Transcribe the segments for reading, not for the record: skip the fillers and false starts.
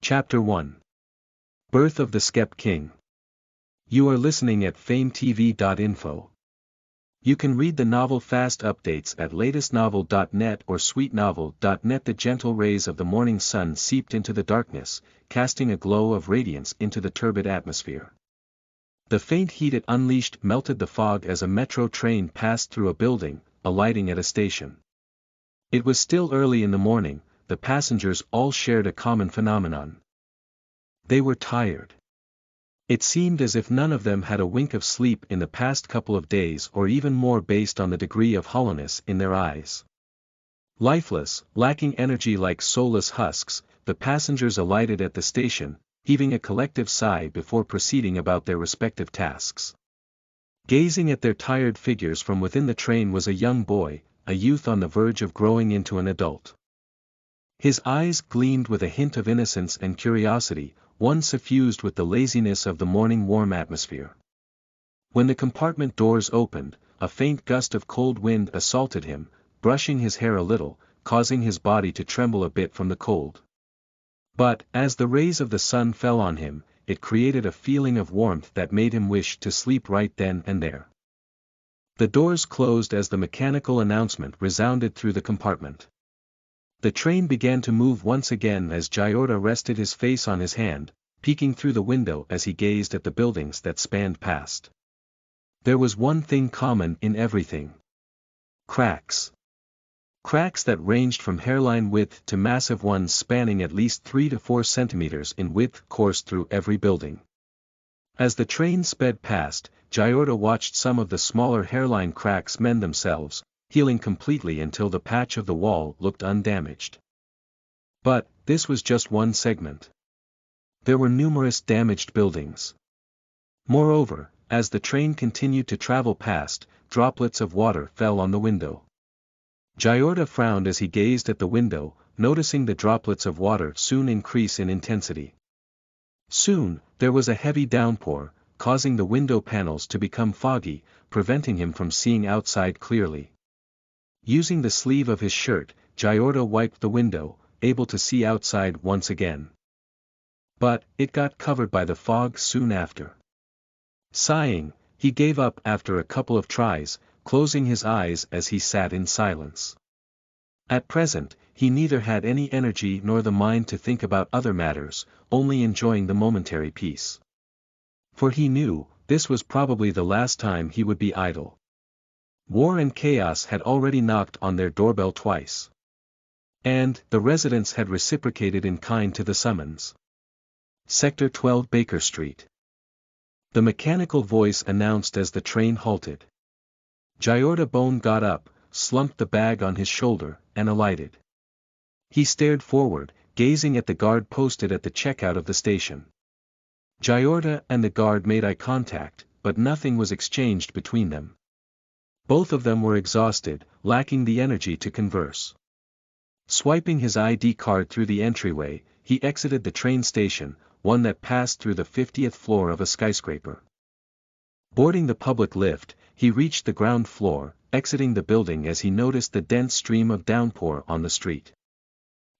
Chapter 1. Birth of the Skep King. You are listening at famvetv.info. You can read the novel fast updates at latestnovel.net or sweetnovel.net. The gentle rays of the morning sun seeped into the darkness, casting a glow of radiance into the turbid atmosphere. The faint heat it unleashed melted the fog as a metro train passed through a building, alighting at a station. It was still early in the morning. The passengers all shared a common phenomenon. They were tired. It seemed as if none of them had a wink of sleep in the past couple of days, or even more based on the degree of hollowness in their eyes. Lifeless, lacking energy like soulless husks, the passengers alighted at the station, heaving a collective sigh before proceeding about their respective tasks. Gazing at their tired figures from within the train was a young boy, a youth on the verge of growing into an adult. His eyes gleamed with a hint of innocence and curiosity, one suffused with the laziness of the morning warm atmosphere. When the compartment doors opened, a faint gust of cold wind assaulted him, brushing his hair a little, causing his body to tremble a bit from the cold. But, as the rays of the sun fell on him, it created a feeling of warmth that made him wish to sleep right then and there. The doors closed as the mechanical announcement resounded through the compartment. The train began to move once again as Jyorda rested his face on his hand, peeking through the window as he gazed at the buildings that spanned past. There was one thing common in everything. Cracks. Cracks that ranged from hairline width to massive ones spanning at least 3 to 4 centimeters in width coursed through every building. As the train sped past, Jyorda watched some of the smaller hairline cracks mend themselves, healing completely until the patch of the wall looked undamaged. But, this was just one segment. There were numerous damaged buildings. Moreover, as the train continued to travel past, droplets of water fell on the window. Jyorda frowned as he gazed at the window, noticing the droplets of water soon increase in intensity. Soon, there was a heavy downpour, causing the window panels to become foggy, preventing him from seeing outside clearly. Using the sleeve of his shirt, Jyorda wiped the window, able to see outside once again. But, it got covered by the fog soon after. Sighing, he gave up after a couple of tries, closing his eyes as he sat in silence. At present, he neither had any energy nor the mind to think about other matters, only enjoying the momentary peace. For he knew, this was probably the last time he would be idle. War and chaos had already knocked on their doorbell twice. And, the residents had reciprocated in kind to the summons. Sector 12 Baker Street. The mechanical voice announced as the train halted. Jyorda Bone got up, slumped the bag on his shoulder, and alighted. He stared forward, gazing at the guard posted at the checkout of the station. Jyorda and the guard made eye contact, but nothing was exchanged between them. Both of them were exhausted, lacking the energy to converse. Swiping his ID card through the entryway, he exited the train station, one that passed through the 50th floor of a skyscraper. Boarding the public lift, he reached the ground floor, exiting the building as he noticed the dense stream of downpour on the street.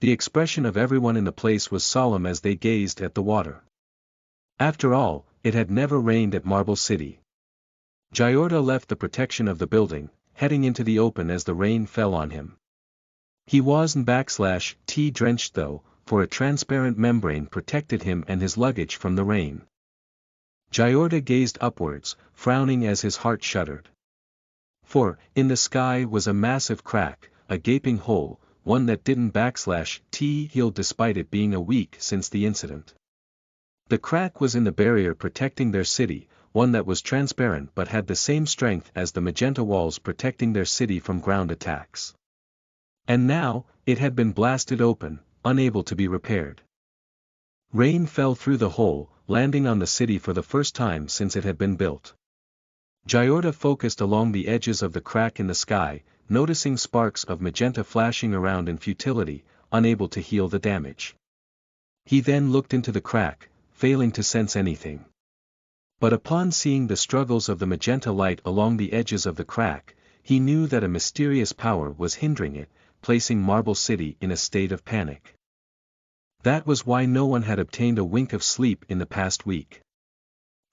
The expression of everyone in the place was solemn as they gazed at the water. After all, it had never rained at Marble City. Jyorda left the protection of the building, heading into the open as the rain fell on him. He wasn't /T drenched though, for a transparent membrane protected him and his luggage from the rain. Jyorda gazed upwards, frowning as his heart shuddered. For, in the sky was a massive crack, a gaping hole, one that didn't /T heal despite it being a week since the incident. The crack was in the barrier protecting their city, one that was transparent but had the same strength as the magenta walls protecting their city from ground attacks. And now, it had been blasted open, unable to be repaired. Rain fell through the hole, landing on the city for the first time since it had been built. Jyorda focused along the edges of the crack in the sky, noticing sparks of magenta flashing around in futility, unable to heal the damage. He then looked into the crack, failing to sense anything. But upon seeing the struggles of the magenta light along the edges of the crack, he knew that a mysterious power was hindering it, placing Marble City in a state of panic. That was why no one had obtained a wink of sleep in the past week.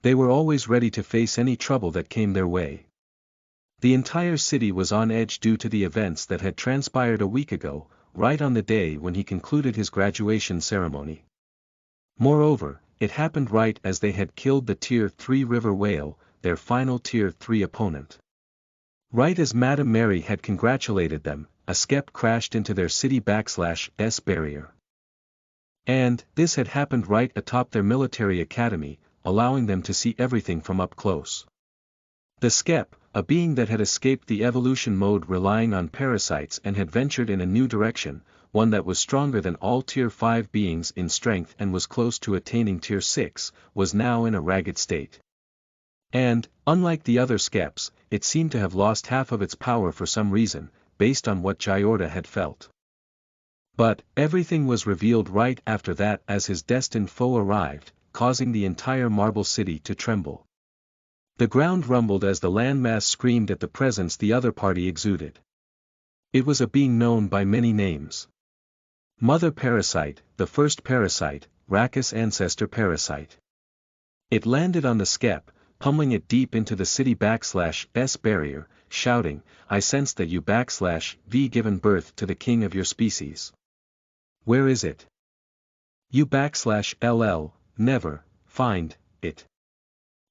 They were always ready to face any trouble that came their way. The entire city was on edge due to the events that had transpired a week ago, right on the day when he concluded his graduation ceremony. Moreover, it happened right as they had killed the Tier 3 river whale, their final Tier 3 opponent. Right as Madame Mary had congratulated them, a skep crashed into their city/S barrier. And this had happened right atop their military academy, allowing them to see everything from up close. The skep, a being that had escaped the evolution mode relying on parasites and had ventured in a new direction, one that was stronger than all Tier 5 beings in strength and was close to attaining Tier 6, was now in a ragged state. And, unlike the other skeps, it seemed to have lost half of its power for some reason, based on what Jyorda had felt. But, everything was revealed right after that as his destined foe arrived, causing the entire Marble City to tremble. The ground rumbled as the landmass screamed at the presence the other party exuded. It was a being known by many names. Mother Parasite, the first Parasite, Rackus Ancestor Parasite. It landed on the skep, pummeling it deep into the city/S barrier, shouting, "I sense that you/V given birth to the king of your species. Where is it? You/LL, never, find, it."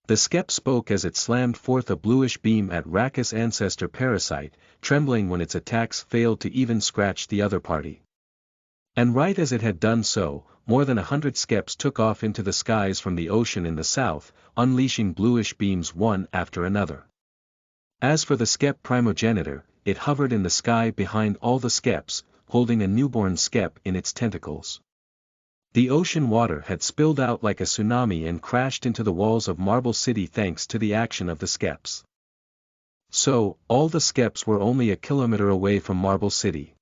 The skep spoke as it slammed forth a bluish beam at Rackus Ancestor Parasite, trembling when its attacks failed to even scratch the other party. And right as it had done so, more than 100 skeps took off into the skies from the ocean in the south, unleashing bluish beams one after another. As for the skep primogenitor, it hovered in the sky behind all the skeps, holding a newborn skep in its tentacles. The ocean water had spilled out like a tsunami and crashed into the walls of Marble City thanks to the action of the skeps. So, all the skeps were only a kilometer away from Marble City.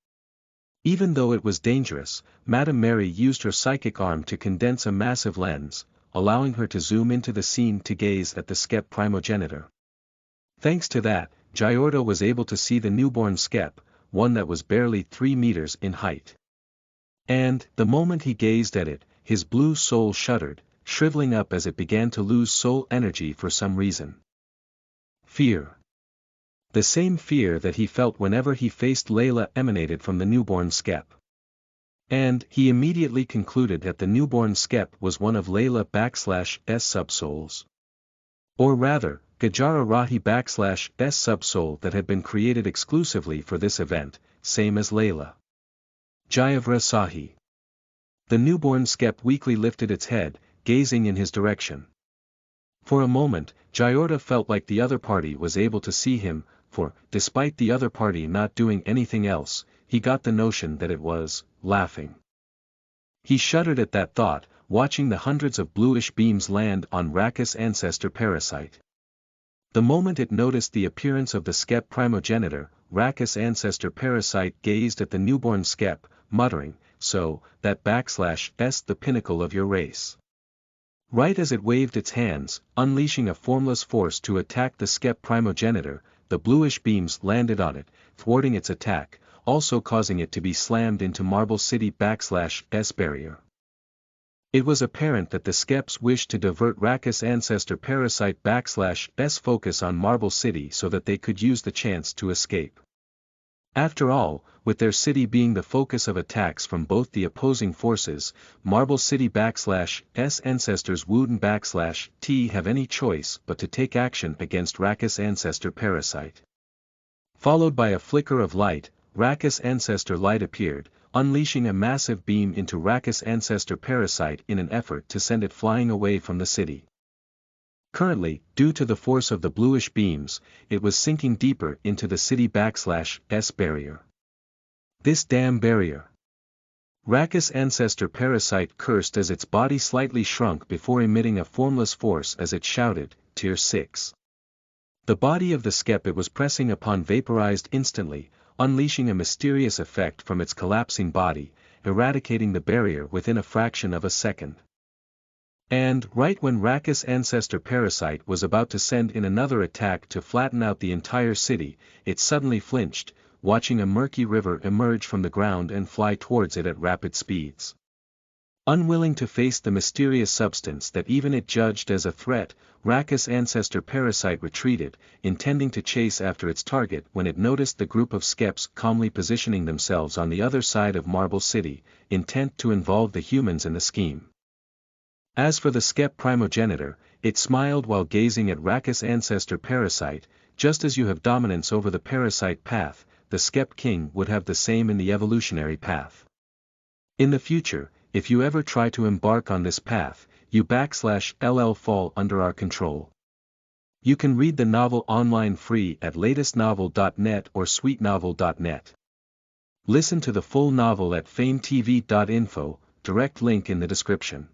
Even though it was dangerous, Madame Mary used her psychic arm to condense a massive lens, allowing her to zoom into the scene to gaze at the skep primogenitor. Thanks to that, Jyorda was able to see the newborn skep, one that was barely 3 meters in height. And, the moment he gazed at it, his blue soul shuddered, shriveling up as it began to lose soul energy for some reason. Fear. The same fear that he felt whenever he faced Layla emanated from the newborn skep. And he immediately concluded that the newborn skep was one of Layla/S subsouls. Or rather, Gajara Rahi/S subsoul that had been created exclusively for this event, same as Layla. Jayavra Sahi. The newborn skep weakly lifted its head, gazing in his direction. For a moment, Jyorda felt like the other party was able to see him, for, despite the other party not doing anything else, he got the notion that it was laughing. He shuddered at that thought, watching the hundreds of bluish beams land on Rackus Ancestor Parasite. The moment it noticed the appearance of the skep primogenitor, Rackus Ancestor Parasite gazed at the newborn skep, muttering, "So, that/S the pinnacle of your race." Right as it waved its hands, unleashing a formless force to attack the skep primogenitor, the bluish beams landed on it, thwarting its attack, also causing it to be slammed into Marble City/S barrier. It was apparent that the skeps wished to divert Rackus Ancestor Parasite/S focus on Marble City so that they could use the chance to escape. After all, with their city being the focus of attacks from both the opposing forces, Marble City/S ancestors wouldn't/T have any choice but to take action against Rackus Ancestor Parasite. Followed by a flicker of light, Rackus Ancestor Light appeared, unleashing a massive beam into Rackus Ancestor Parasite in an effort to send it flying away from the city. Currently, due to the force of the bluish beams, it was sinking deeper into the city/S barrier. This damn barrier! Rackus Ancestor Parasite cursed as its body slightly shrunk before emitting a formless force as it shouted, "Tier 6. The body of the skep it was pressing upon vaporized instantly, unleashing a mysterious effect from its collapsing body, eradicating the barrier within a fraction of a second. And right when Rackus Ancestor Parasite was about to send in another attack to flatten out the entire city, it suddenly flinched, watching a murky river emerge from the ground and fly towards it at rapid speeds. Unwilling to face the mysterious substance that even it judged as a threat, Rackus' ancestor Parasite retreated, intending to chase after its target when it noticed the group of skeps calmly positioning themselves on the other side of Marble City, intent to involve the humans in the scheme. As for the skep primogenitor, it smiled while gazing at Rackus' ancestor Parasite. Just as you have dominance over the parasite path, the skep king would have the same in the evolutionary path. In the future, if you ever try to embark on this path, you /LL fall under our control. You can read the novel online free at latestnovel.net or sweetnovel.net. Listen to the full novel at famvetv.info, direct link in the description.